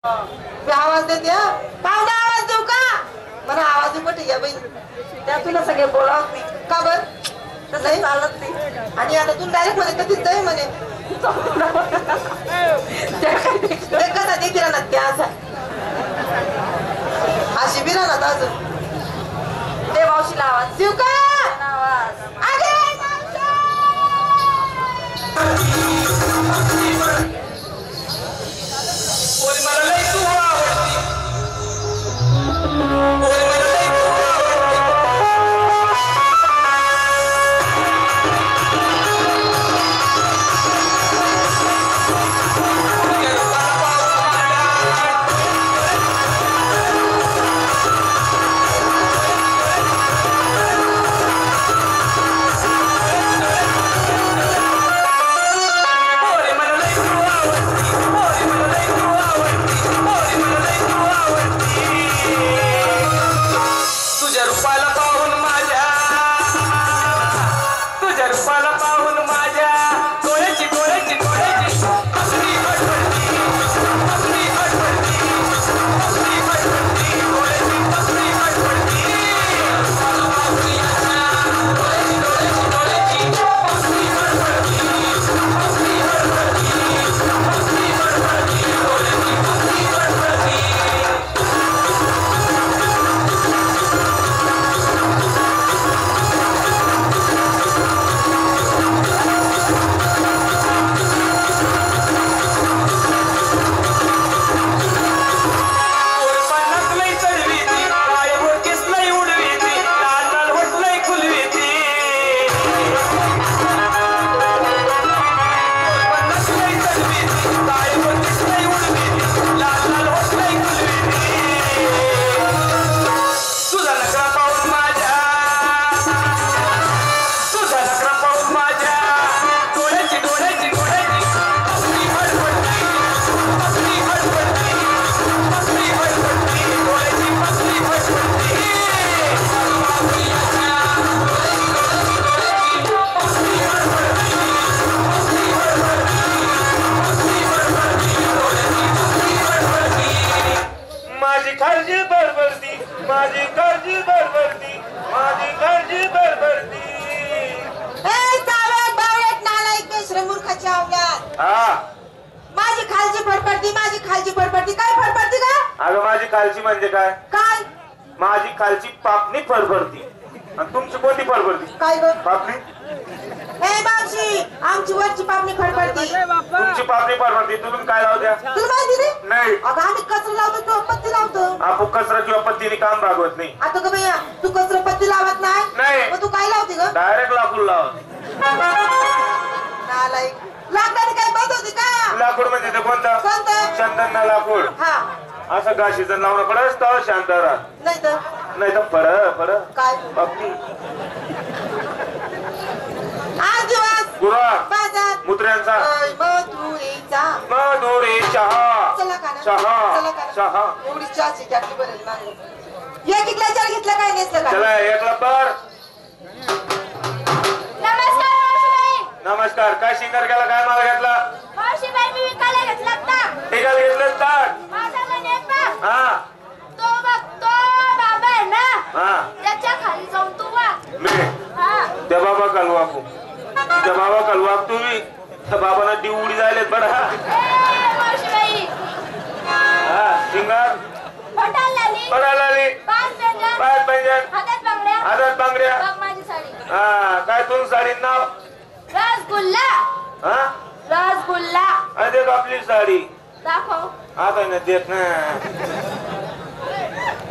मी आवाज देते पाहुणे आवाज देऊ का मला आवाज पट घ्या बाई त्या तुला सगळे बोलावत नाही का बर तसंही चालत नाही आणि आता तू डायरेक्ट म्हणे कधीच जाई म्हणे कसा देखील ना त्या असा अशी बिरा ना अजून ते मावशीला आवाज देऊ का आवाज म्हणजे काय काय माझी खालची पापणी फरफरती आणि तुमची कोणती फरफरती काय ग पापणी ए मावशी आमची वरची पापणी फरफरती तुमची पापणी फरफरती तुम्ही काय लावत्या तुला माहिती रे नाही अगं आम्ही कचरा लावतो किंवा पत्ती लावतो आपण कचरा किंवा पत्तीने काम भागवत नाही आता ग भैया तू कचरा पत्ती लावत नाही मग तू काय लावते ग डायरेक्ट लाकूड लावत नालायक लाकडाने काय बंद होती का लाकूड म्हणजे ते कोणतं चंदन लाकूड हा असं गाशीचं लावणं पडत तर शांत राहा नाही तर फर काय पापणी आज दिवस गुराळ बाजार मुत्र्यांचा मधुरी चहा चला का चहा एवढी चहाची टाकली बरेल मागे एक इकला चार घेतला काय नेसलं का चला एक लब्बर नमस्कार काय शिंगार केला काय माल घेतला मी विकायला घेतला टिकायला घेतलं ताट हा तो बाबा आहे ना हा त्याच्या खाली जाऊन तू वाग मी त्या बाबा काल वाकू त्या बाबा काल वाग तुम्ही त्या बाबांना डी उडी जायले बडा हा शिंगार पडालाली पाच पैंजण हातात बांगड्या माझी साडी हा काय तुझं साडी नाव रसगुल्ला हा रसगुल्ला अरे आपली साडी दाखव हा काय ना देत ना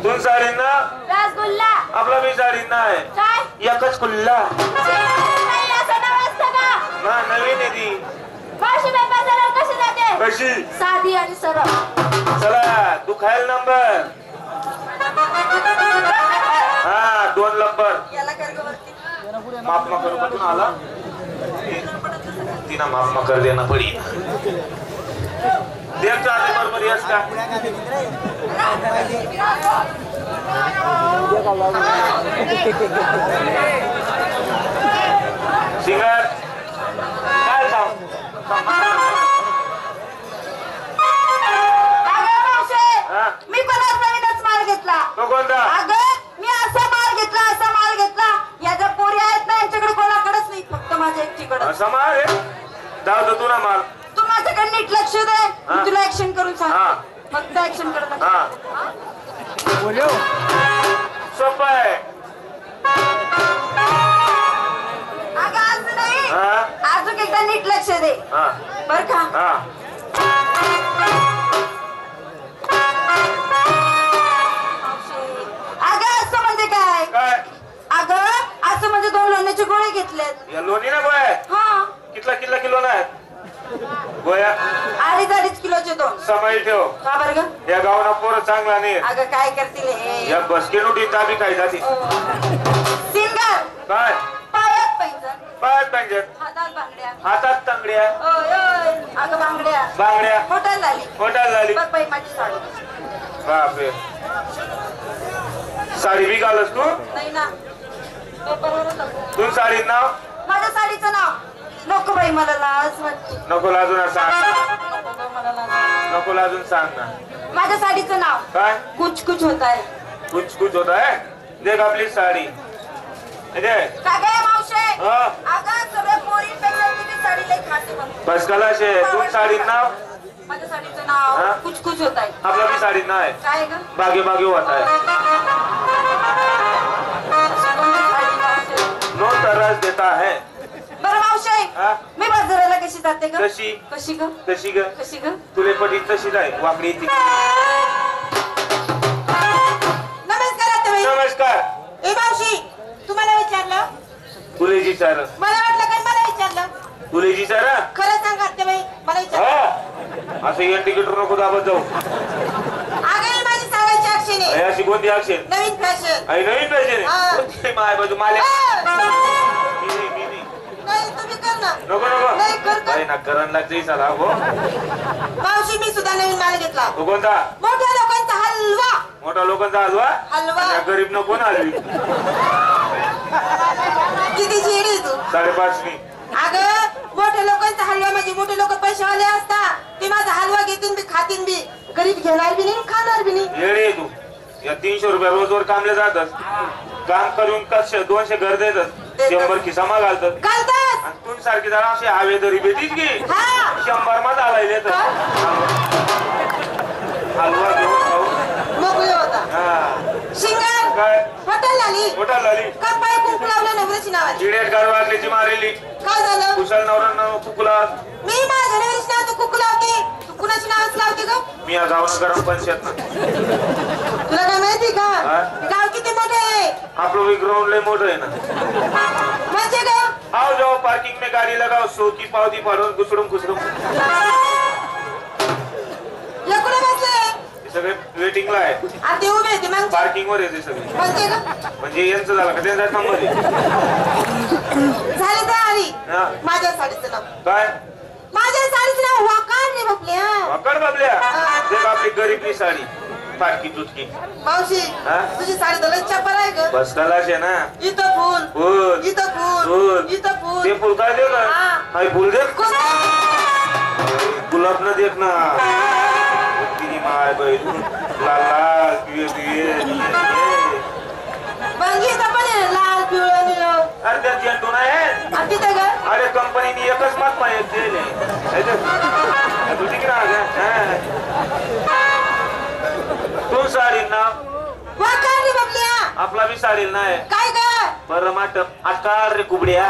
तुझ साडी ना रसगुल्ला आपला मी साडी नाही काय एकच कुल्ला असं नाव असतं का ना नवीन आहे ती मावशीबाई बाजारात कशी जाते कशी साधी आणि सरळ चला तू खायला नंबर हा 2 नंबर माफ करू कुठून आला तिना माफ कर देना पडी देखता आते बरोबर यस का सिंगर काय सांग तो कोणता? अगं मी असा माल घेतला या ज्या पोरी आहेत ना यांच्याकडे कोणाकडेच नाही, फक्त माझ्या एकटीकडे. असा माल आहे? जाऊ दे तू ना माल. तू माझ्याकडे नीट लक्ष दे, मी तुला ऍक्शन करून सांग. हा. फक्त ऍक्शन करत. हा सोपं आहे. अगं असं नाही, हा अजून एकदा नीट लक्ष दे हा बर का. हा अगं असं म्हणजे काय? काय? अगं असं म्हणजे 2 लोण्याचे गोळे घेतलेत. या लोणी ना गोळ्या? हा. कितला किलो ना गोळ्या? 2.5 किलोचे 2. समाई ठेव. का बरं ग? या गावाला पोरं चांगला नाही. अगं काय करतील हे? या बसके उठी ताबी काय जाती. सिंगर काय? पायात पैंजण, पायात पाहिजे, हातात बांगड्या. हातात तांगड्या, ओय ओय अगं बांगड्या बांगड्या, होटल झाली. होटाल झाली. बघ बाई माझी साडी. बापरे, साडी बी घालस तू? नाही ना, पेपरवरच दाखव. तू साडी नाव? माझ्या साडीचं नाव नको बाई, मला लाज वाटते. नको लाजून सांग. नको गं, मला लाज वाटते. नको लाजून सांग ना. माझ्या साडीचं नाव काय? कुछ कुछ होता है. कुछ होता है. देख आपली साडी. काय काय मावशे? हा. अगं सगळ्या पोरींपेक्षा तुझी साडी लई खास आहे म्हणते. बस कलाशे. तू साडी नाव? माझ्या साडीचं हा? नाव कुछ कुछ होता है. आपला बी साडी नाव आहे. काय ग? बागे बागे होता है. नो तरस देता है. बरं मावशे, हा? मी बाजाराला कशी जाते ग? कशी? कशी ग? कशी ग? कशी ग? तुले पटी तशी जाय वाकडी ती. नमस्कार आत्याबाई. नमस्कार. ए मावशी, तुम्हाला विचारलं? तुले विचार. मला वाटलं काय मला विचारलं. तुले विचार. खरं सांग आत्याबाई, मला विचारलं. हा असं या तिकीट नको दाबत जाऊ. अगं ही माझी सांगायची ऍक्शन आहे. अशी कोणती अक्षर? नवीन फॅशन. आई नवीन पाहिजे हा. कोणती माय बाजू माले. नाही तुम्ही कर ना. नको नको नाही कर कर. नाही ना करण लागते साला हो. मावशी मी सुद्धा नवीन माल घेतला. तो कोणता? मोठ्या लोकांचा हलवा. मोठा लोकांचा हलवा. हलवा. गरीब न कोण हलवी. किती चिडी तू. 5.5 नी. अगं मोठ्या लोकांचा हलवा म्हणजे मोठे लोक पैसेवाले असतात. ते माझा हलवा घेतील बी खातील बी. गरीब घेणार बी नाही खाणार बी नाही. येडे तू. या 300 रुपये रोजवर कामले जातात. काम करून कसे 200 घर देतात. 100 खिसामा घालतात. घालतास. आणि तू सारखी जरा अशी हवेदरी भेटीच की हा. 100 मा झालाय तर हलवा घेऊन खाऊ. मोकळे होता. हा शिंगार काय? हॉटेल आली. मोठा झाली. कपाळ कुंकू लावलं नवऱ्याची नावाची. चिडेट गाड वाटल्याची मारेली. काय झालं? कुशल नवरा कुकला. मी माझ्या नवऱ्याची नाव तू कुंकू लावते. तू कुणाची नावच लावते ग? मी या गावानं गरम पंचायत ना. तुला काय माहिती का? हा? गाव किती मोठे आहे. आपलं ग्राउंड लय मोठं आहे ना. म्हणजे ग आओ जाओ पार्किंग में गाड़ी लगाओ 100 की पावती पाडून घुसडून लकडे बसले. हे सगळे वेटिंगला आहे. आणि ते उभे होते मग पार्किंग वर येते सगळे. म्हणजे ग म्हणजे यांचं झालं का त्यांचा नंबर आहे. झाली तयारी. हा. माझ्या साडीचं नाव काय? माझ्या साडीचं नाव वाकाड रे बापल्या. वाकड बाबल्या. देख आपली गरीबली साडी फाटकी तुटकी. मावशी हा? तुझी साडी तर लई चप्पल आहे ग. बस कलाश आहे ना. इथं फुल फुल इथं फुल फुल. इथं फुल. ते फुल काय देऊ ना. हा. हाय फुल दे. कोणतं? गुलाब न देख ना. तिने माय बाई लाल लाल पिये मग इथं पण आहे लाल पिवळं निळं. अरे त्या झेंडू नाही. आणि तिथं ग अरे कंपनीने एकच मात पाहिजे तू तिकडे तू साडी ना. वाकाड रे बापल्या. आपला बी साडी नाही. काय ग बरं माट आकार रे कुबड्या.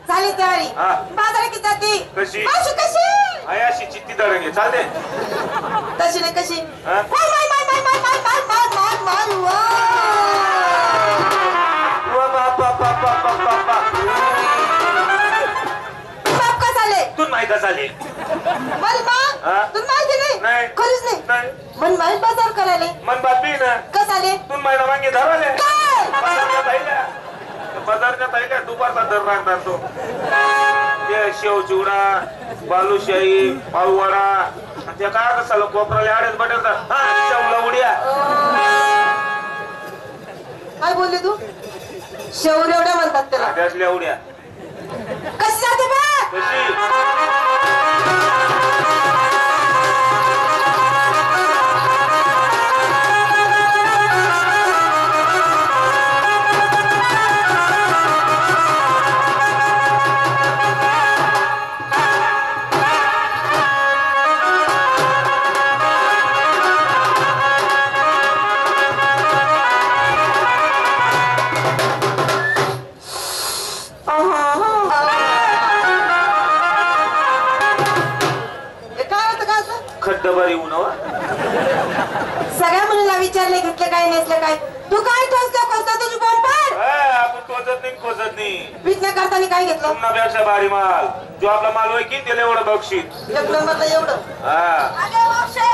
झाली तयारी. हा. बाजारात किती जाते? कशी? मावशी कशी? अशी चित्ती दडंगे चालते. तशी नाही कशी? हा? माय माय माय माय माय माय माय माय माय माय वा बापा बापा बापा बापा. बाप का झाले? तू नाही का चाले. मला मग हा? तुला माहिती नाही? नाही. खरीच नाही. नाही मन माहीत बाजार करायला. मन बातमी ना. कसं आले? तू महिना मागे धरवले. काय? बाजारच्या ताईला दुपारचा दर राखणार तो. ते शेव चिवडा बालुशाही पाववडा ते काय कसाला कोपराला आडेच बटवतात. हा शेवला उड्या. काय बोलली तू? शेवरे एवढ्या म्हणतात त्याला. त्यातल्या उड्या कशी जाते बा? कशी? भारी ऊन हो. सगळ्या मुलीला विचारले घेतले काय नेसले काय तू काय ठोसला खोसला तुझी बोंब पाड आपण टोचत नाही खोचत नाही. विचार करताना काय घेतलं तुमच्यापेक्षा भारी माल जो आपला माल होय की त्याला एवढं बक्षीस एक नंबरला एवढं हा अगे वापशे